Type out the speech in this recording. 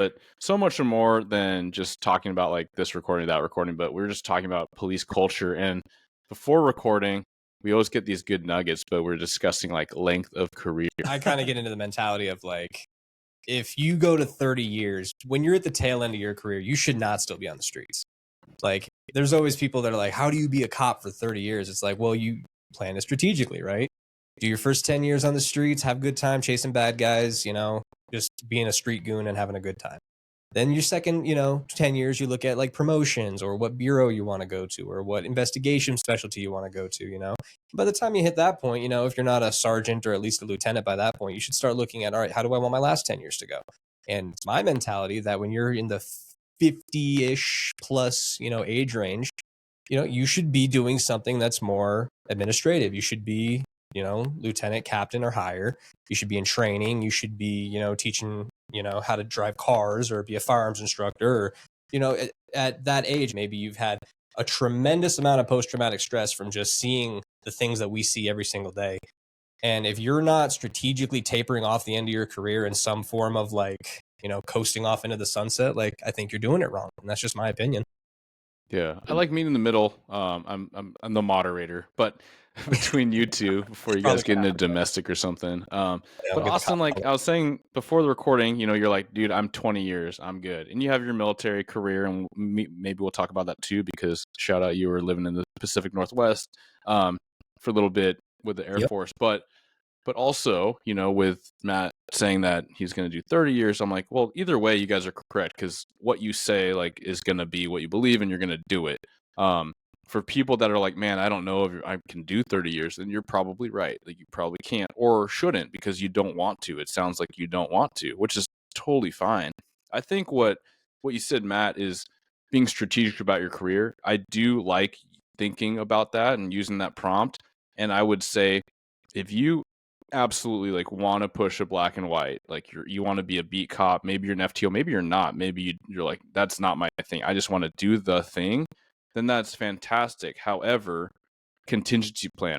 but so much more than just talking about like this recording, that recording, but we're just talking about police culture. And before recording, we always get these good nuggets, but we're discussing like length of career. I kind of get into the mentality of like, if you go to 30 years, when you're at the tail end of your career, you should not still be on the streets. Like, there's always people that are like, how do you be a cop for 30 years? It's like, well, you plan it strategically, right? Do your first 10 years on the streets, have a good time chasing bad guys, just being a street goon and having a good time. Then your second, 10 years, you look at like promotions or what bureau you want to go to or what investigation specialty you want to go to. By the time you hit that point, if you're not a sergeant or at least a lieutenant by that point, you should start looking at, all right, how do I want my last 10 years to go? And it's my mentality that when you're in the 50-ish plus, age range, you should be doing something that's more administrative. You should be, lieutenant, captain, or higher. You should be in training. You should be, teaching, how to drive cars or be a firearms instructor. Or, at that age, maybe you've had a tremendous amount of post-traumatic stress from just seeing the things that we see every single day. And if you're not strategically tapering off the end of your career in some form of like, coasting off into the sunset, like I think you're doing it wrong. And that's just my opinion. Yeah, I like meeting in the middle. I'm the moderator, but between you two, before you guys get into domestic or something. But Austin, like I was saying before the recording, you're like, dude, I'm 20 years, I'm good, and you have your military career, and maybe we'll talk about that too, because shout out, you were living in the Pacific Northwest for a little bit with the Air Force, but also, with Matt saying that he's going to do 30 years, I'm like, well, either way, you guys are correct, because what you say like is going to be what you believe, and you're going to do it. For people that are like, man, I don't know if I can do 30 years, then you're probably right. Like you probably can't or shouldn't because you don't want to. It sounds like you don't want to, which is totally fine. I think what you said, Matt, is being strategic about your career. I do like thinking about that and using that prompt. And I would say if you absolutely like want to push a black and white, like you want to be a beat cop, maybe you're an FTO, maybe you're not, maybe you're like, that's not my thing, I just want to do the thing, then that's fantastic. However, contingency plan,